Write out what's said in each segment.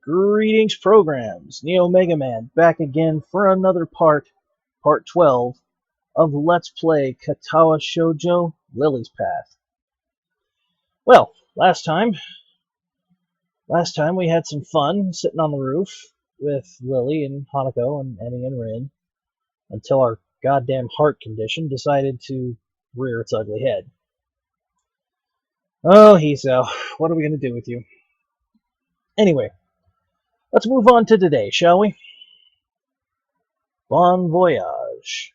Greetings, programs. NeoMegaMan back again for another part 12 of Let's Play Katawa Shoujo, Lily's Path. Well, last time we had some fun sitting on the roof with Lily and Hanako and Emmy and Rin until our goddamn heart condition decided to rear its ugly head. Oh, Hiso, what are we going to do with you? Anyway, let's move on to today, shall we? Bon voyage.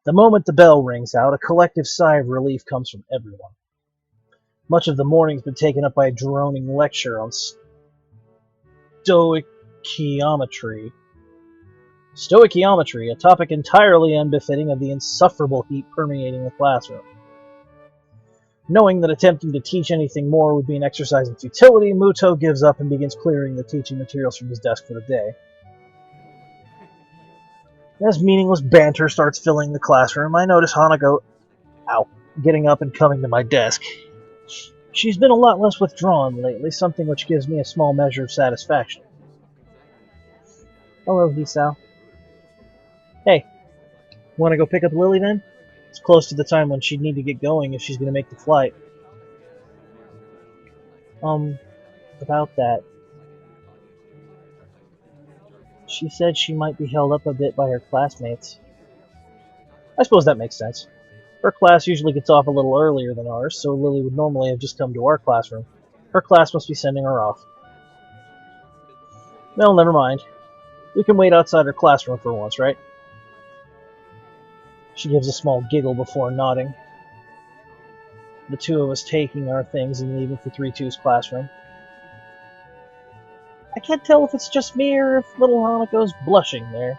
The moment the bell rings out, a collective sigh of relief comes from everyone. Much of the morning's been taken up by a droning lecture on stoichiometry. Stoichiometry, a topic entirely unbefitting of the insufferable heat permeating the classroom. Knowing that attempting to teach anything more would be an exercise in futility, Mutou gives up and begins clearing the teaching materials from his desk for the day. As meaningless banter starts filling the classroom, I notice Hanako getting up and coming to my desk. She's been a lot less withdrawn lately, something which gives me a small measure of satisfaction. Hello, Hisao. Hey, want to go pick up Lily then? It's close to the time when she'd need to get going if she's going to make the flight. About that. She said she might be held up a bit by her classmates. I suppose that makes sense. Her class usually gets off a little earlier than ours, so Lily would normally have just come to our classroom. Her class must be sending her off. Well, never mind. We can wait outside her classroom for once, right? She gives a small giggle before nodding. The two of us taking our things and leaving for 3-2's classroom. I can't tell if it's just me or if little Hanako's blushing there.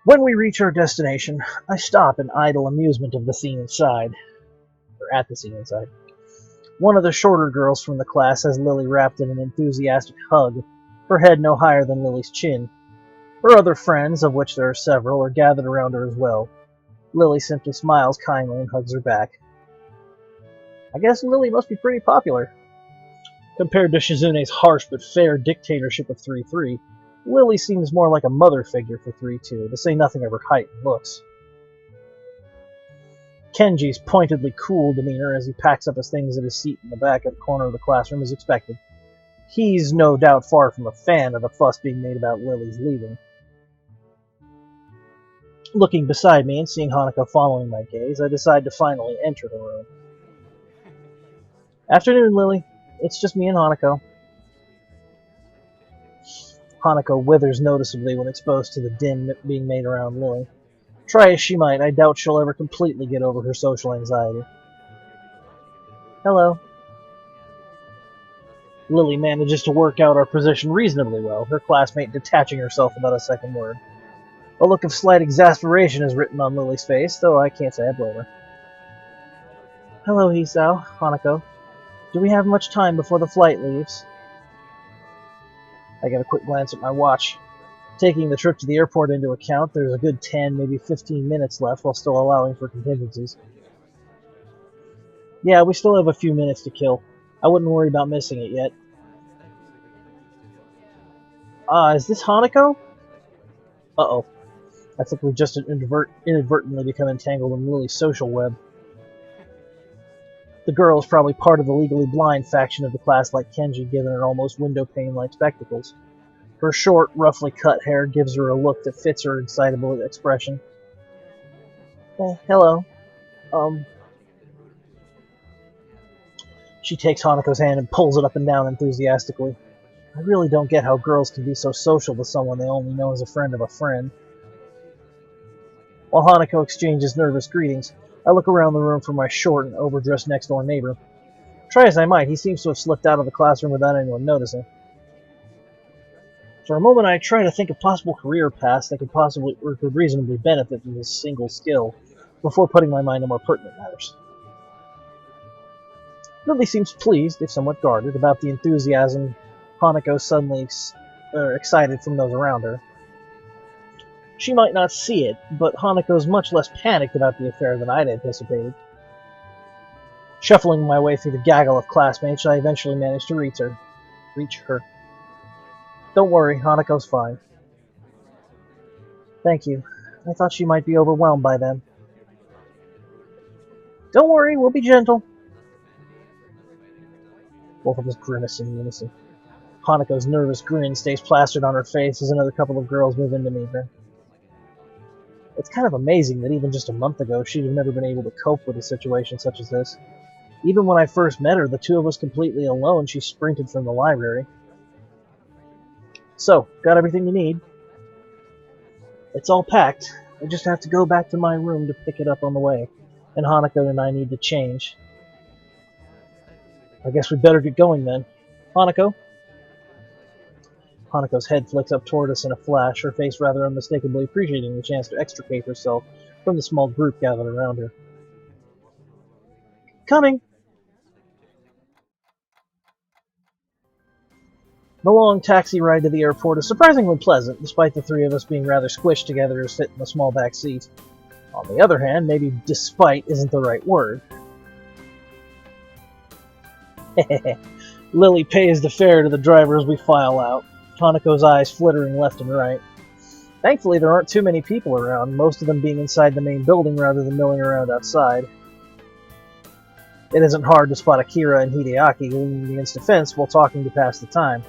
When we reach our destination, I stop in idle amusement of the scene inside. Or at the scene inside. One of the shorter girls from the class has Lily wrapped in an enthusiastic hug, her head no higher than Lily's chin. Her other friends, of which there are several, are gathered around her as well. Lily simply smiles kindly and hugs her back. I guess Lily must be pretty popular. Compared to Shizune's harsh but fair dictatorship of 3-3, Lily seems more like a mother figure for 3-2, to say nothing of her height and looks. Kenji's pointedly cool demeanor as he packs up his things at his seat in the back at the corner of the classroom is expected. He's no doubt far from a fan of the fuss being made about Lily's leaving. Looking beside me and seeing Hanako following my gaze, I decide to finally enter the room. Afternoon, Lily. It's just me and Hanako. Hanako withers noticeably when exposed to the din being made around Lily. Try as she might, I doubt she'll ever completely get over her social anxiety. Hello. Lily manages to work out our position reasonably well, her classmate detaching herself without a second word. A look of slight exasperation is written on Lily's face, though I can't say I blame her. Hello, Hisao, Hanako. Do we have much time before the flight leaves? I get a quick glance at my watch. Taking the trip to the airport into account, there's a good 10, maybe 15 minutes left while still allowing for contingencies. Yeah, we still have a few minutes to kill. I wouldn't worry about missing it yet. Is this Hanako? Uh-oh. I think we've just inadvertently become entangled in Lily's social web. The girl is probably part of the legally blind faction of the class like Kenji, given her almost window-pane-like spectacles. Her short, roughly cut hair gives her a look that fits her excitable expression. Hello. She takes Hanako's hand and pulls it up and down enthusiastically. I really don't get how girls can be so social with someone they only know as a friend of a friend. While Hanako exchanges nervous greetings, I look around the room for my short and overdressed next-door neighbor. Try as I might, he seems to have slipped out of the classroom without anyone noticing. For a moment I try to think of possible career paths that could reasonably benefit from this single skill, before putting my mind to more pertinent matters. Lily seems pleased, if somewhat guarded, about the enthusiasm Hanako suddenly excited from those around her. She might not see it, but Hanako's much less panicked about the affair than I'd anticipated. Shuffling my way through the gaggle of classmates, I eventually managed to reach her. Don't worry, Hanako's fine. Thank you. I thought she might be overwhelmed by them. Don't worry, we'll be gentle. Both of us grimace in unison. Hanako's nervous grin stays plastered on her face as another couple of girls move in to meet her. It's kind of amazing that even just a month ago she'd have never been able to cope with a situation such as this. Even when I first met her, the two of us completely alone, she sprinted from the library. So, got everything you need? It's all packed. I just have to go back to my room to pick it up on the way. And Hanako and I need to change. I guess we'd better get going then. Hanako? Hanako's head flicks up toward us in a flash, her face rather unmistakably appreciating the chance to extricate herself from the small group gathered around her. Coming! The long taxi ride to the airport is surprisingly pleasant, despite the three of us being rather squished together to fit in the small back seat. On the other hand, maybe despite isn't the right word. Lilly pays the fare to the driver as we file out, Hanako's eyes flittering left and right. Thankfully, there aren't too many people around, most of them being inside the main building rather than milling around outside. It isn't hard to spot Akira and Hideaki leaning against a fence while talking to pass the time.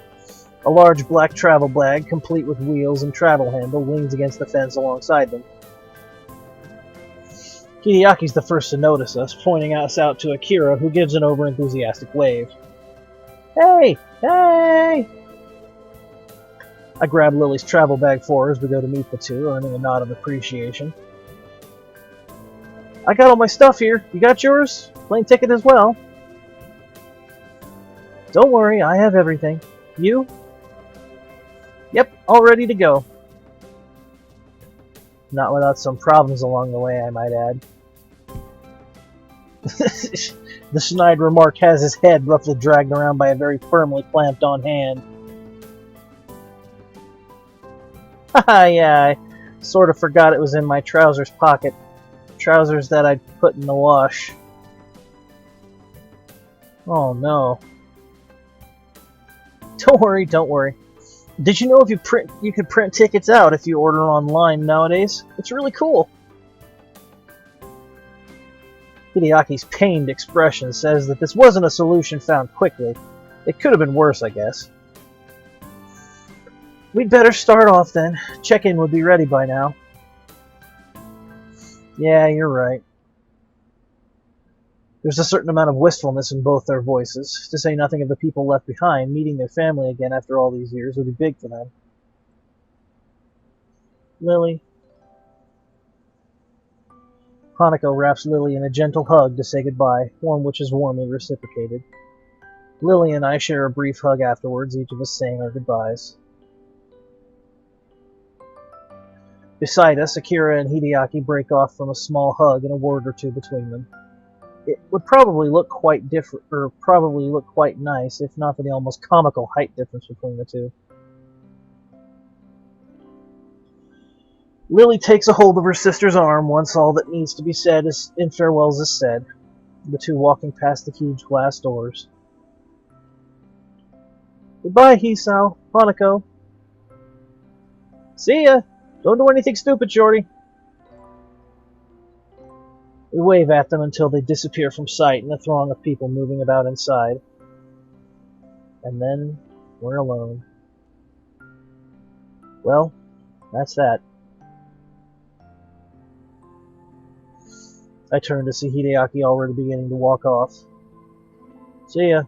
A large black travel bag, complete with wheels and travel handle, leans against the fence alongside them. Hideaki's the first to notice us, pointing us out to Akira, who gives an over-enthusiastic wave. Hey! Hey! I grab Lily's travel bag for her as we go to meet the two, earning a nod of appreciation. I got all my stuff here. You got yours? Plane ticket as well. Don't worry, I have everything. You? Yep, all ready to go. Not without some problems along the way, I might add. The snide remark has his head roughly dragged around by a very firmly clamped-on hand. Haha, yeah, I sort of forgot it was in my trousers pocket. Trousers that I'd put in the wash. Oh no. Don't worry, don't worry. Did you know if you could print tickets out if you order online nowadays? It's really cool. Hideaki's pained expression says that this wasn't a solution found quickly. It could have been worse, I guess. We'd better start off then. Check-in would be ready by now. Yeah, you're right. There's a certain amount of wistfulness in both their voices, to say nothing of the people left behind. Meeting their family again after all these years would be big for them. Lily. Hanako wraps Lily in a gentle hug to say goodbye, one which is warmly reciprocated. Lily and I share a brief hug afterwards, each of us saying our goodbyes. Beside us, Akira and Hideaki break off from a small hug and a word or two between them. It would probably look quite different, or probably look quite nice, if not for the almost comical height difference between the two. Lily takes a hold of her sister's arm once all that needs to be said in farewells is said, the two walking past the huge glass doors. Goodbye, Hisao, Hanako. See ya! Don't do anything stupid, Shorty. We wave at them until they disappear from sight in the throng of people moving about inside. And then we're alone. Well, that's that. I turn to see Hideaki already beginning to walk off. See ya.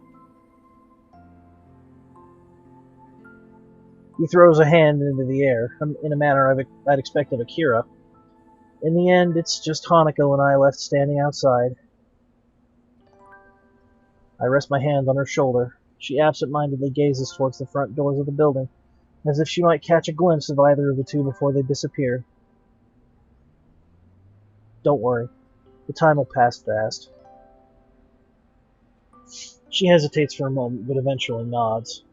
He throws a hand into the air, in a manner I'd expect of Akira. In the end, it's just Hanako and I left standing outside. I rest my hand on her shoulder. She absent-mindedly gazes towards the front doors of the building, as if she might catch a glimpse of either of the two before they disappear. Don't worry. The time will pass fast. She hesitates for a moment, but eventually nods.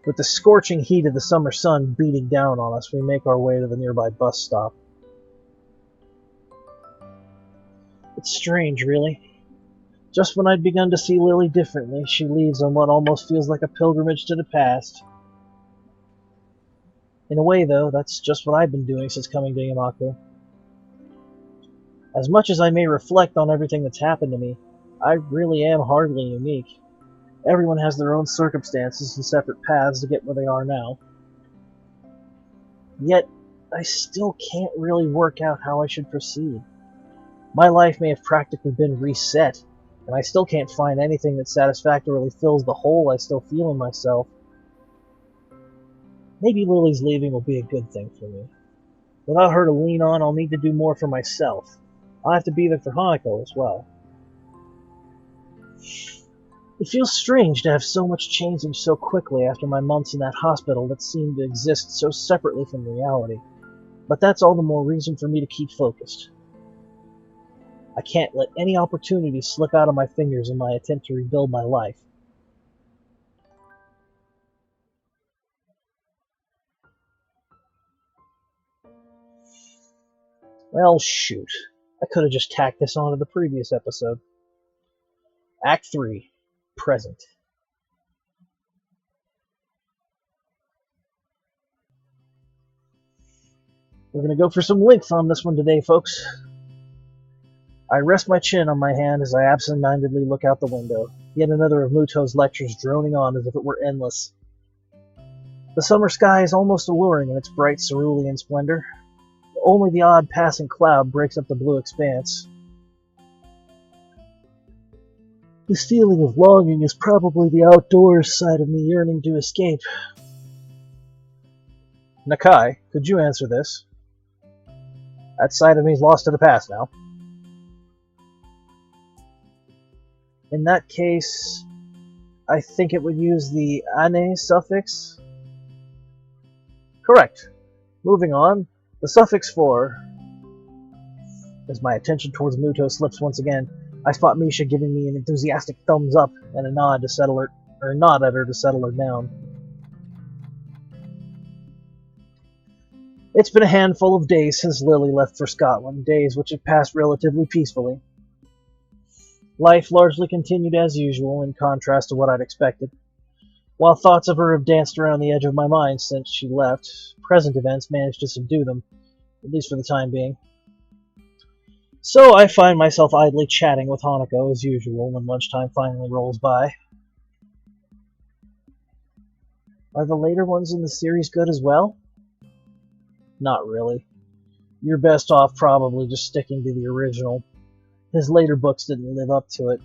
With the scorching heat of the summer sun beating down on us, we make our way to the nearby bus stop. It's strange, really. Just when I'd begun to see Lilly differently, she leaves on what almost feels like a pilgrimage to the past. In a way, though, that's just what I've been doing since coming to Yamaku. As much as I may reflect on everything that's happened to me, I really am hardly unique. Everyone has their own circumstances and separate paths to get where they are now. Yet, I still can't really work out how I should proceed. My life may have practically been reset, and I still can't find anything that satisfactorily fills the hole I still feel in myself. Maybe Lily's leaving will be a good thing for me. Without her to lean on, I'll need to do more for myself. I'll have to be there for Hanako as well. It feels strange to have so much changing so quickly after my months in that hospital that seemed to exist so separately from reality. But that's all the more reason for me to keep focused. I can't let any opportunity slip out of my fingers in my attempt to rebuild my life. Well, shoot. I could have just tacked this onto the previous episode. Act 3. Present. We're going to go for some length on this one today, folks. I rest my chin on my hand as I absent-mindedly look out the window. Yet another of Mutou's lectures droning on as if it were endless. The summer sky is almost alluring in its bright cerulean splendor. Only the odd passing cloud breaks up the blue expanse. This feeling of longing is probably the outdoors side of me yearning to escape. Nakai, could you answer this? That side of me is lost to the past now. In that case, I think it would use the ane suffix. Correct. Moving on, the suffix for... As my attention towards Mutou slips once again, I spot Misha giving me an enthusiastic thumbs up and a nod to settle her, or a nod at her to settle her down. It's been a handful of days since Lilly left for Scotland, days which have passed relatively peacefully. Life largely continued as usual, in contrast to what I'd expected. While thoughts of her have danced around the edge of my mind since she left, present events managed to subdue them, at least for the time being. So I find myself idly chatting with Hanako as usual when lunchtime finally rolls by. Are the later ones in the series good as well? Not really. You're best off probably just sticking to the original. His later books didn't live up to it,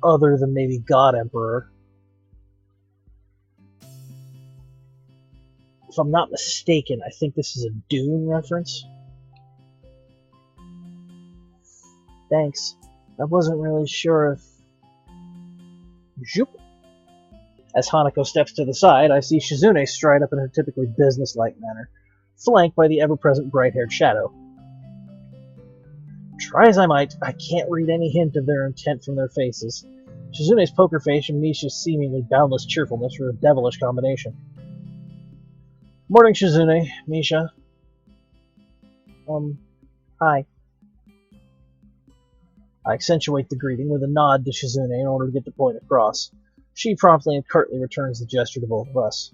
other than maybe God Emperor. If I'm not mistaken, I think this is a Dune reference. Thanks. I wasn't really sure if... Zoop. As Hanako steps to the side, I see Shizune stride up in her typically businesslike manner, flanked by the ever-present bright-haired Shadow. Try as I might, I can't read any hint of their intent from their faces. Shizune's poker face and Misha's seemingly boundless cheerfulness are a devilish combination. Morning, Shizune. Misha. Hi. I accentuate the greeting with a nod to Shizune in order to get the point across. She promptly and curtly returns the gesture to both of us.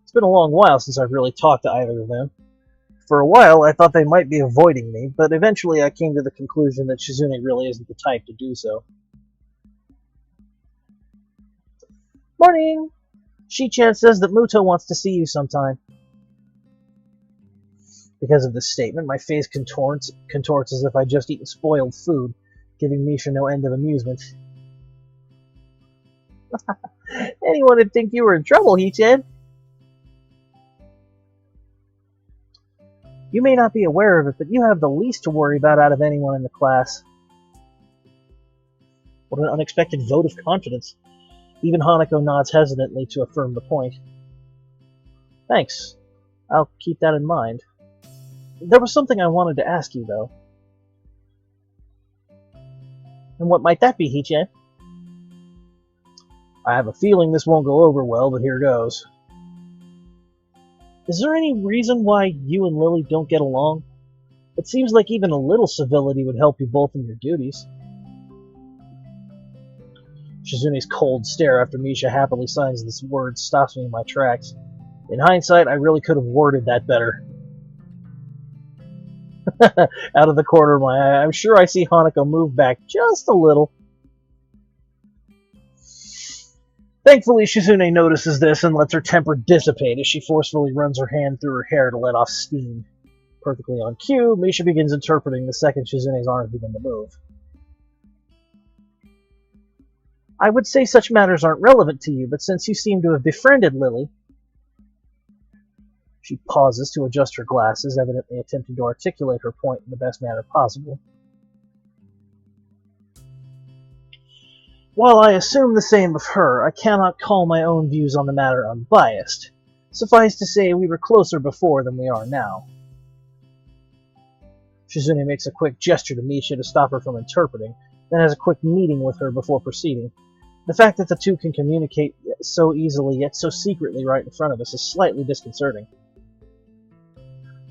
It's been a long while since I've really talked to either of them. For a while, I thought they might be avoiding me, but eventually I came to the conclusion that Shizune really isn't the type to do so. Morning! Shi-chan says that Mutou wants to see you sometime. Because of this statement, my face contorts as if I'd just eaten spoiled food, giving Misha no end of amusement. Anyone would think you were in trouble, He-chan. You may not be aware of it, but you have the least to worry about out of anyone in the class. What an unexpected vote of confidence. Even Hanako nods hesitantly to affirm the point. Thanks. I'll keep that in mind. There was something I wanted to ask you, though. And what might that be, He-chan? I have a feeling this won't go over well, but here goes. Is there any reason why you and Lilly don't get along? It seems like even a little civility would help you both in your duties. Shizune's cold stare after Misha happily signs this word stops me in my tracks. In hindsight, I really could have worded that better. Out of the corner of my eye, I'm sure I see Hanako move back just a little. Thankfully, Shizune notices this and lets her temper dissipate as she forcefully runs her hand through her hair to let off steam. Perfectly on cue, Misha begins interpreting the second Shizune's arms begin to move. I would say such matters aren't relevant to you, but since you seem to have befriended Lilly... She pauses to adjust her glasses, evidently attempting to articulate her point in the best manner possible. While I assume the same of her, I cannot call my own views on the matter unbiased. Suffice to say, we were closer before than we are now. Shizune makes a quick gesture to Misha to stop her from interpreting, then has a quick meeting with her before proceeding. The fact that the two can communicate so easily yet so secretly right in front of us is slightly disconcerting.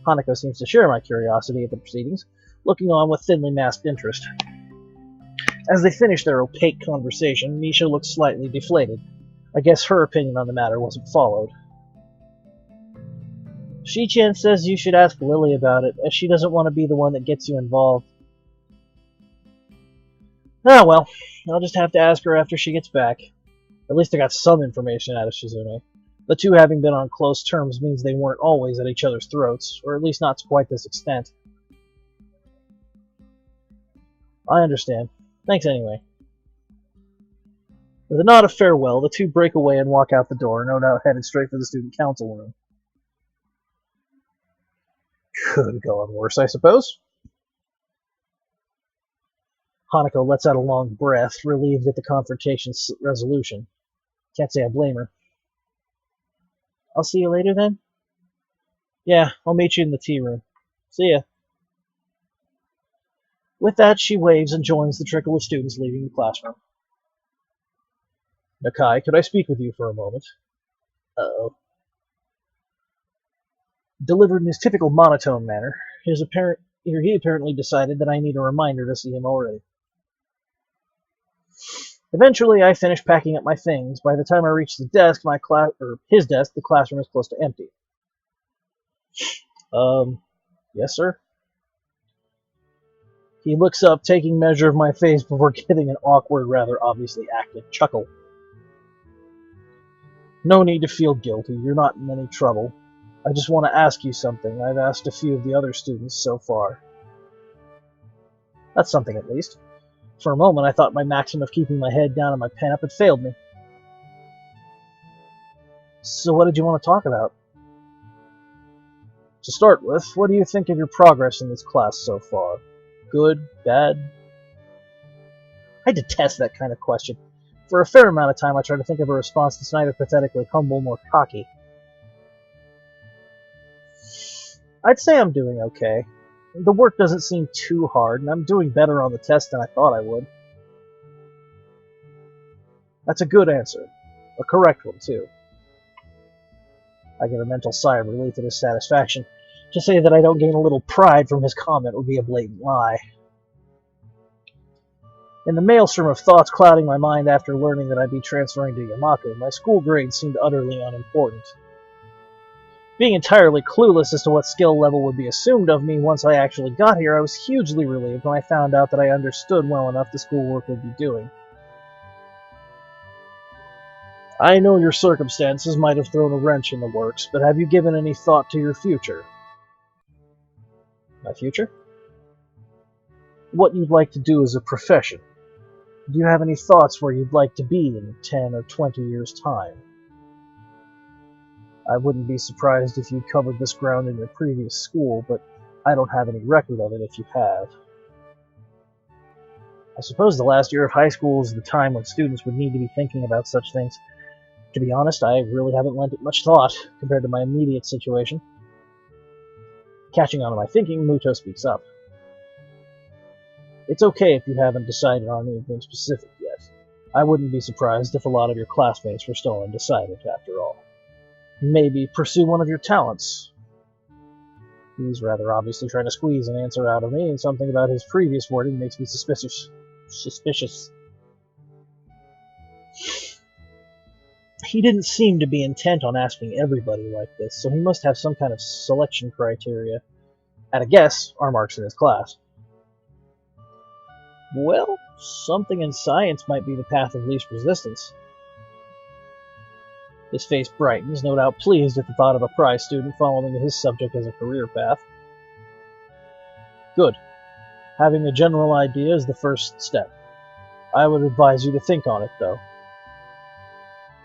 Hanako seems to share my curiosity at the proceedings, looking on with thinly masked interest. As they finish their opaque conversation, Misha looks slightly deflated. I guess her opinion on the matter wasn't followed. Shi-chan says you should ask Lilly about it, as she doesn't want to be the one that gets you involved. Ah well, I'll just have to ask her after she gets back. At least I got some information out of Shizune. The two having been on close terms means they weren't always at each other's throats, or at least not to quite this extent. I understand. Thanks anyway. With a nod of farewell, the two break away and walk out the door, no doubt headed straight for the student council room. Could go on worse, I suppose. Hanako lets out a long breath, relieved at the confrontation's resolution. Can't say I blame her. I'll see you later then? Yeah, I'll meet you in the tea room. See ya. With that, she waves and joins the trickle of students leaving the classroom. Nakai, could I speak with you for a moment? Uh-oh. Delivered in his typical monotone manner, he apparently decided that I need a reminder to see him already. Eventually, I finish packing up my things. By the time I reach the desk, his desk, the classroom is close to empty. Yes, sir? He looks up, taking measure of my face before giving an awkward, rather obviously acted chuckle. No need to feel guilty. You're not in any trouble. I just want to ask you something. I've asked a few of the other students so far. That's something, at least. For a moment, I thought my maxim of keeping my head down and my pen up had failed me. So what did you want to talk about? To start with, what do you think of your progress in this class so far? Good? Bad? I detest that kind of question. For a fair amount of time, I try to think of a response that's neither pathetically humble nor cocky. I'd say I'm doing okay. The work doesn't seem too hard, and I'm doing better on the test than I thought I would. That's a good answer. A correct one, too. I get a mental sigh of relief at his satisfaction. To say that I don't gain a little pride from his comment would be a blatant lie. In the maelstrom of thoughts clouding my mind after learning that I'd be transferring to Yamaku, my school grades seemed utterly unimportant. Being entirely clueless as to what skill level would be assumed of me once I actually got here, I was hugely relieved when I found out that I understood well enough the schoolwork would be doing. I know your circumstances might have thrown a wrench in the works, but have you given any thought to your future? My future? What you'd like to do as a profession. Do you have any thoughts where you'd like to be in 10 or 20 years' time? I wouldn't be surprised if you'd covered this ground in your previous school, but I don't have any record of it if you have. I suppose the last year of high school is the time when students would need to be thinking about such things. To be honest, I really haven't lent it much thought compared to my immediate situation. Catching on to my thinking, Mutou speaks up. It's okay if you haven't decided on anything specific yet. I wouldn't be surprised if a lot of your classmates were still undecided, after all. Maybe pursue one of your talents. He's rather obviously trying to squeeze an answer out of me, and something about his previous wording makes me suspicious. He didn't seem to be intent on asking everybody like this, so he must have some kind of selection criteria. At a guess, our marks in his class. Well, something in science might be the path of least resistance. His face brightens, no doubt pleased at the thought of a prize student following his subject as a career path. Good. Having a general idea is the first step. I would advise you to think on it, though.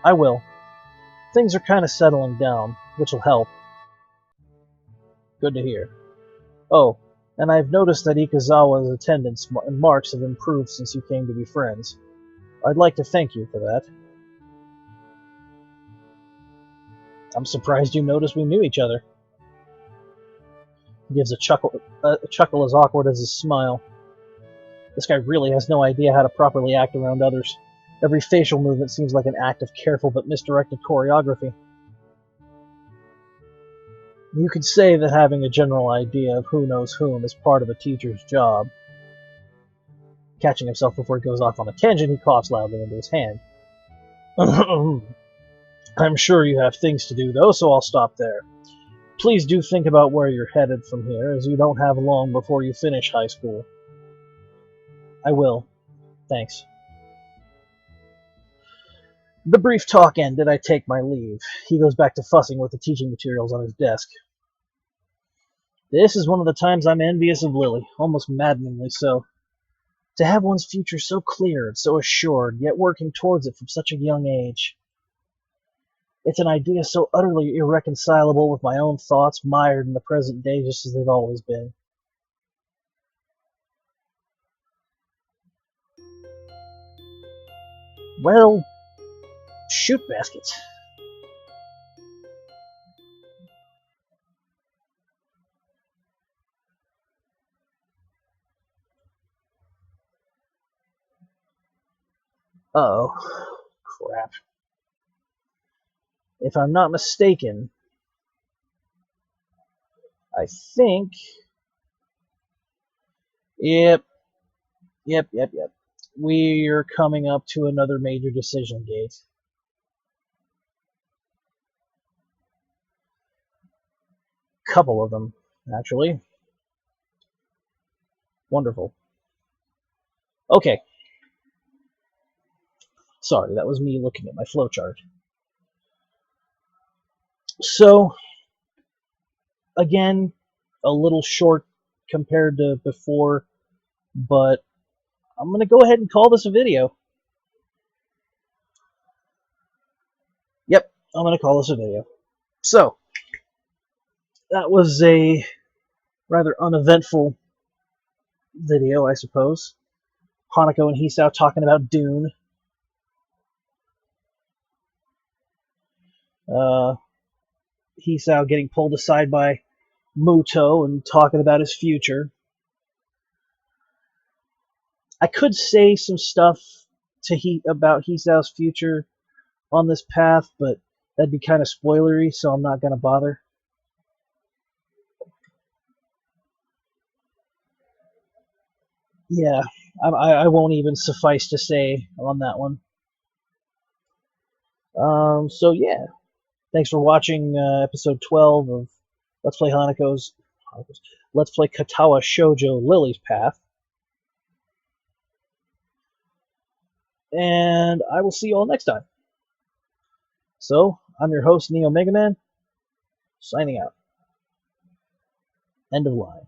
I will. Things are kind of settling down, which will help. Good to hear. Oh, and I've noticed that Ikazawa's attendance and marks have improved since you came to be friends. I'd like to thank you for that. I'm surprised you noticed we knew each other. He gives a chuckle as awkward as his smile. This guy really has no idea how to properly act around others. Every facial movement seems like an act of careful but misdirected choreography. You could say that having a general idea of who knows whom is part of a teacher's job. Catching himself before he goes off on a tangent, he coughs loudly into his hand. I'm sure you have things to do, though, so I'll stop there. Please do think about where you're headed from here, as you don't have long before you finish high school. I will. Thanks. The brief talk ended, I take my leave. He goes back to fussing with the teaching materials on his desk. This is one of the times I'm envious of Lilly, almost maddeningly so. To have one's future so clear and so assured, yet working towards it from such a young age. It's an idea so utterly irreconcilable with my own thoughts, mired in the present day just as they've always been. Well, shoot baskets. Uh-oh. Crap. If I'm not mistaken, I think... Yep. We're coming up to another major decision gate. Couple of them, actually. Wonderful. Okay. Sorry, that was me looking at my flowchart. So, again, a little short compared to before, but I'm going to go ahead and call this a video. Yep, I'm going to call this a video. So, that was a rather uneventful video, I suppose. Hanako and Hisao talking about Dune. Hisao getting pulled aside by Mutou and talking about his future. I could say some stuff about Hisao's future on this path, but that'd be kind of spoilery, so I'm not going to bother. Yeah, I won't even suffice to say on that one. So yeah, thanks for watching episode 12 of Let's Play Let's Play Katawa Shoujo Lily's Path. And I will see you all next time. So, I'm your host, NeoMegaMan, signing out. End of line.